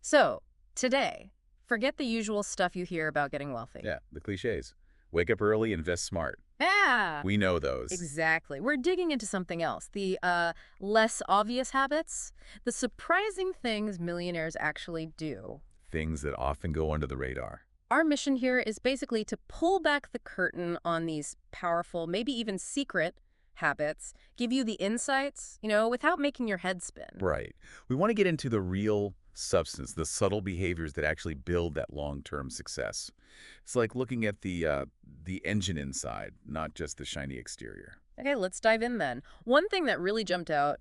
So, today, forget the usual stuff you hear about getting wealthy. Yeah, the cliches. Wake up early, invest smart. Yeah, We know those. exactly. We're digging into something else. The less obvious habits, the surprising things millionaires actually do. Things that often go under the radar. Our mission here is basically to pull back the curtain on these powerful, maybe even secret habits, give you the insights, without making your head spin. Right. We want to get into the real substance, the subtle behaviors that actually build that long-term success. It's like looking at the engine inside, not just the shiny exterior. Okay, let's dive in then. One thing that really jumped out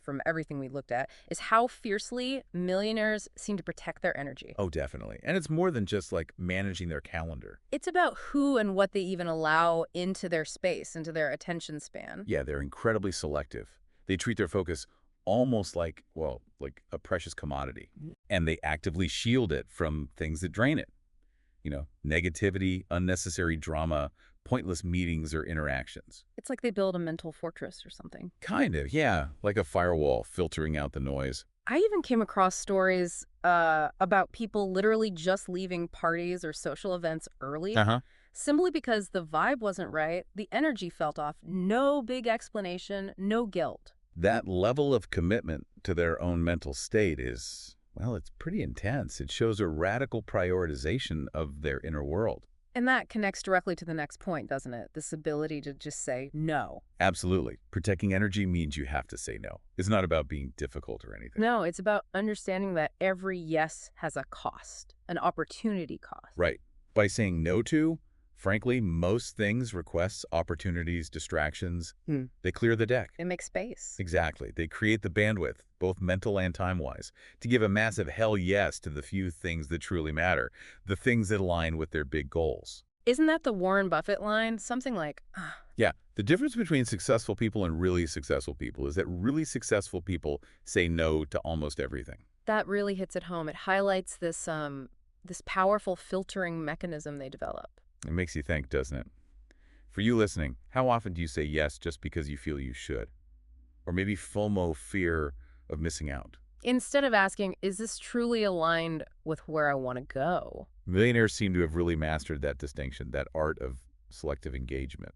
from everything we looked at is how fiercely millionaires seem to protect their energy. Oh, definitely. And it's more than just like managing their calendar. It's about who and what they even allow into their space, into their attention span. Yeah, they're incredibly selective. They treat their focus almost like, well, like a precious commodity. And they actively shield it from things that drain it. Negativity, unnecessary drama, pointless meetings or interactions. It's like they build a mental fortress or something. Kind of, yeah, like a firewall filtering out the noise. I even came across stories about people literally just leaving parties or social events early, Uh-huh. simply because the vibe wasn't right, the energy felt off, no big explanation, no guilt. That level of commitment to their own mental state is, well, it's pretty intense. It shows a radical prioritization of their inner world. And that connects directly to the next point, doesn't it? This ability to just say no. Absolutely. Protecting energy means you have to say no. It's not about being difficult or anything. No, it's about understanding that every yes has a cost, an opportunity cost. Right. By saying no to, frankly, most things, requests, opportunities, distractions, they clear the deck. It makes space. Exactly. They create the bandwidth, both mental and time-wise, to give a massive hell yes to the few things that truly matter, the things that align with their big goals. Isn't that the Warren Buffett line? Something like, Yeah, the difference between successful people and really successful people is that really successful people say no to almost everything. that really hits it home. It highlights this powerful filtering mechanism they develop. It makes you think, doesn't it? For you listening, how often do you say yes just because you feel you should? Or maybe FOMO, fear of missing out? Instead of asking, is this truly aligned with where I want to go? Millionaires seem to have really mastered that distinction, that art of selective engagement.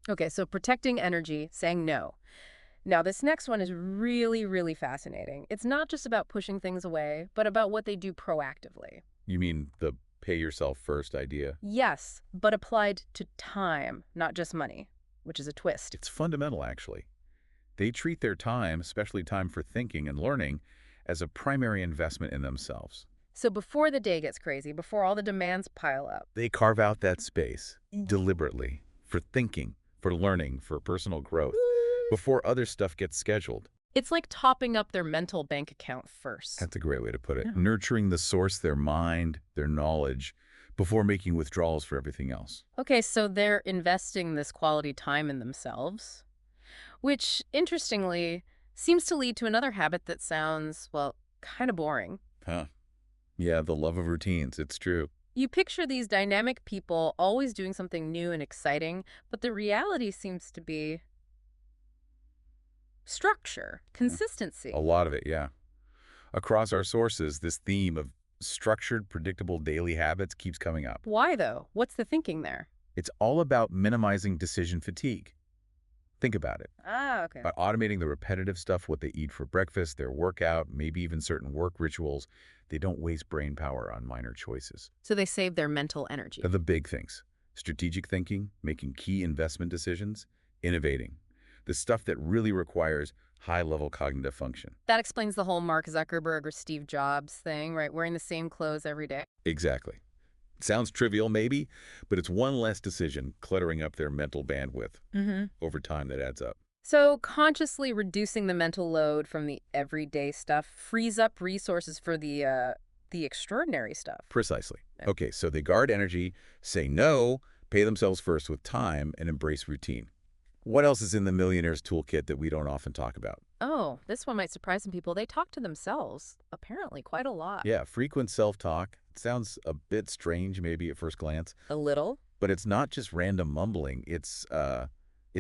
Okay, so protecting energy, saying no. Now, this next one is really, really fascinating. It's not just about pushing things away, but about what they do proactively. You mean the pay yourself first idea? Yes, but applied to time, not just money, which is a twist. It's fundamental, actually. They treat their time, especially time for thinking and learning, as a primary investment in themselves. So before the day gets crazy, before all the demands pile up, They carve out that space deliberately for thinking, for learning, for personal growth, before other stuff gets scheduled. it's like topping up their mental bank account first. That's a great way to put it. Yeah. Nurturing the source, their mind, their knowledge, before making withdrawals for everything else. Okay, so they're investing this quality time in themselves, which, interestingly, seems to lead to another habit that sounds, well, kind of boring. Huh. Yeah, the love of routines. It's true. You picture these dynamic people always doing something new and exciting, but the reality seems to be structure, consistency. A lot of it, yeah. Across our sources, this theme of structured, predictable daily habits keeps coming up. Why, though? What's the thinking there? It's all about minimizing decision fatigue. Think about it. Ah, okay. By automating the repetitive stuff, what they eat for breakfast, their workout, maybe even certain work rituals, they don't waste brain power on minor choices. So they save their mental energy. They're the big things. Strategic thinking, making key investment decisions, innovating. The stuff that really requires high-level cognitive function. That explains the whole Mark Zuckerberg or Steve Jobs thing, right? Wearing the same clothes every day. Exactly. It sounds trivial, maybe, but it's one less decision cluttering up their mental bandwidth. Over time, that adds up. So consciously reducing the mental load from the everyday stuff frees up resources for the extraordinary stuff. Precisely. Yeah. Okay, so they guard energy, say no, pay themselves first with time, and embrace routine. What else is in the millionaire's toolkit that we don't often talk about? Oh, this one might surprise some people. They talk to themselves, apparently, quite a lot. Yeah, frequent self-talk. It sounds a bit strange maybe at first glance, A little? but it's not just random mumbling. It's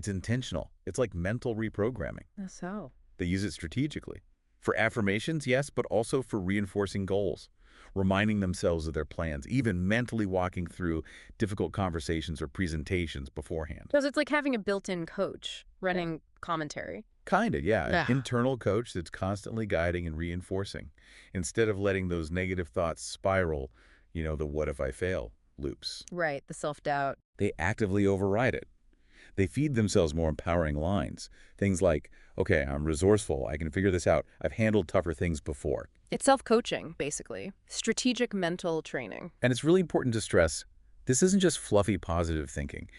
intentional. It's like mental reprogramming. So, They use it strategically. For affirmations, yes, but also for reinforcing goals, reminding themselves of their plans, even mentally walking through difficult conversations or presentations beforehand. Because it's like having a built-in coach running commentary. Kinda, yeah, an Yeah. internal coach that's constantly guiding and reinforcing, instead of letting those negative thoughts spiral, the what if I fail loops. Right, the self-doubt. They actively override it. They feed themselves more empowering lines. Things like, okay, I'm resourceful, I can figure this out, I've handled tougher things before. It's self-coaching, basically. Strategic mental training. And it's really important to stress, this isn't just fluffy positive thinking.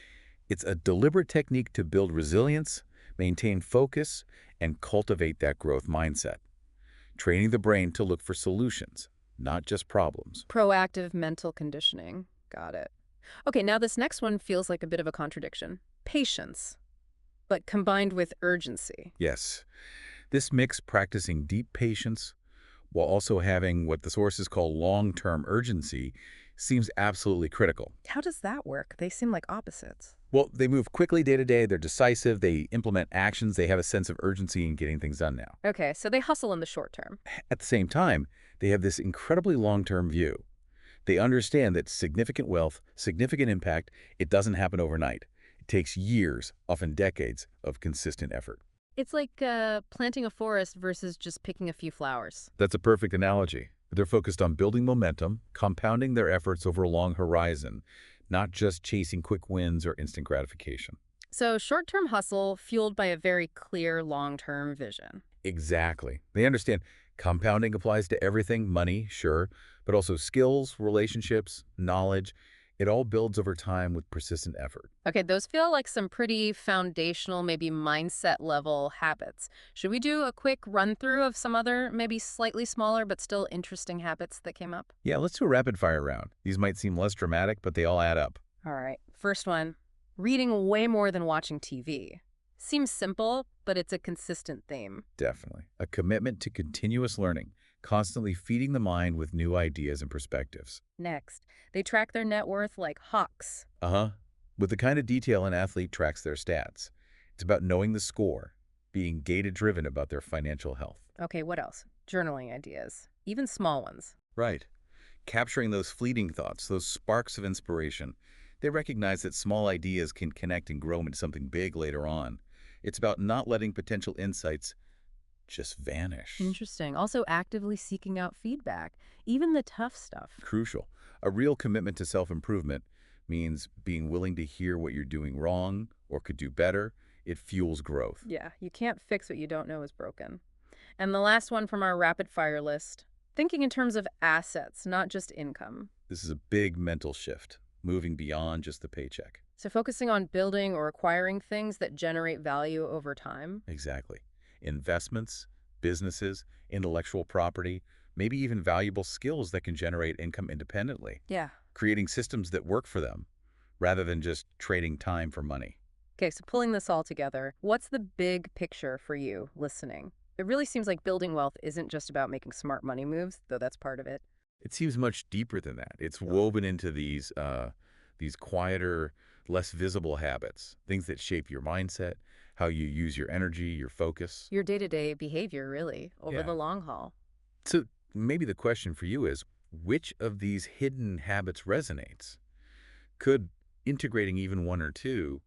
It's a deliberate technique to build resilience, maintain focus, and cultivate that growth mindset, training the brain to look for solutions, not just problems. Proactive mental conditioning. Got it. Okay, now this next one feels like a bit of a contradiction. Patience, but combined with urgency. Yes, this mix practicing deep patience while also having what the sources call long-term urgency seems absolutely critical. How does that work? They seem like opposites. Well, they move quickly day to day, they're decisive, they implement actions, they have a sense of urgency in getting things done now. Okay, so they hustle in the short term. At the same time, they have this incredibly long-term view. They understand that significant wealth, significant impact, it doesn't happen overnight. It takes years, often decades, of consistent effort. It's like planting a forest versus just picking a few flowers. That's a perfect analogy. They're focused on building momentum, compounding their efforts over a long horizon, not just chasing quick wins or instant gratification. So short-term hustle fueled by a very clear long-term vision. Exactly. They understand compounding applies to everything, money, sure, but also skills, relationships, knowledge. It all builds over time with persistent effort. Okay, those feel like some pretty foundational, maybe mindset level habits. Should we do a quick run through of some other, maybe slightly smaller but still interesting habits that came up? Yeah, let's do a rapid fire round. These might seem less dramatic, but they all add up. All right. First one, reading way more than watching TV. Seems simple, but it's a consistent theme. Definitely. A commitment to continuous learning, constantly feeding the mind with new ideas and perspectives. Next, they track their net worth like hawks. Uh-huh. With the kind of detail an athlete tracks their stats. It's about knowing the score, being data-driven about their financial health. Okay, what else? Journaling ideas, even small ones. Right. Capturing those fleeting thoughts, those sparks of inspiration. They recognize that small ideas can connect and grow into something big later on. It's about not letting potential insights just vanish. Interesting. Also actively seeking out feedback, even the tough stuff. Crucial. A real commitment to self-improvement means being willing to hear what you're doing wrong or could do better. It fuels growth. Yeah, you can't fix what you don't know is broken. And the last one from our rapid fire list, thinking in terms of assets, not just income. This is a big mental shift, moving beyond just the paycheck. So focusing on building or acquiring things that generate value over time. Exactly. Investments, businesses, intellectual property, maybe even valuable skills that can generate income independently. Yeah. Creating systems that work for them, rather than just trading time for money. Okay, so pulling this all together, what's the big picture for you listening? It really seems like building wealth isn't just about making smart money moves, though that's part of it. It seems much deeper than that. It's woven into these quieter, less visible habits, things that shape your mindset, how you use your energy, your focus. Your day-to-day behavior, really, over Yeah. the long haul. So maybe the question for you is, which of these hidden habits resonates? Could integrating even one or two,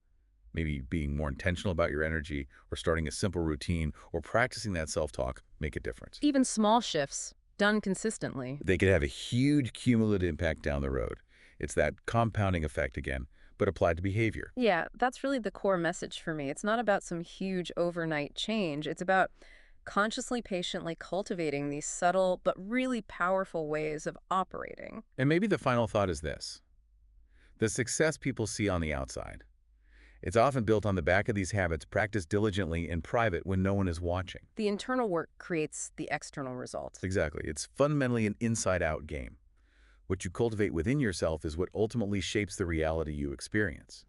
maybe being more intentional about your energy or starting a simple routine or practicing that self-talk, make a difference? Even small shifts, done consistently. They could have a huge cumulative impact down the road. It's that compounding effect again, but applied to behavior. Yeah, that's really the core message for me. It's not about some huge overnight change. It's about consciously, patiently cultivating these subtle but really powerful ways of operating. And maybe the final thought is this. The success people see on the outside, it's often built on the back of these habits practiced diligently in private when no one is watching. The internal work creates the external result. Exactly. It's fundamentally an inside-out game. What you cultivate within yourself is what ultimately shapes the reality you experience.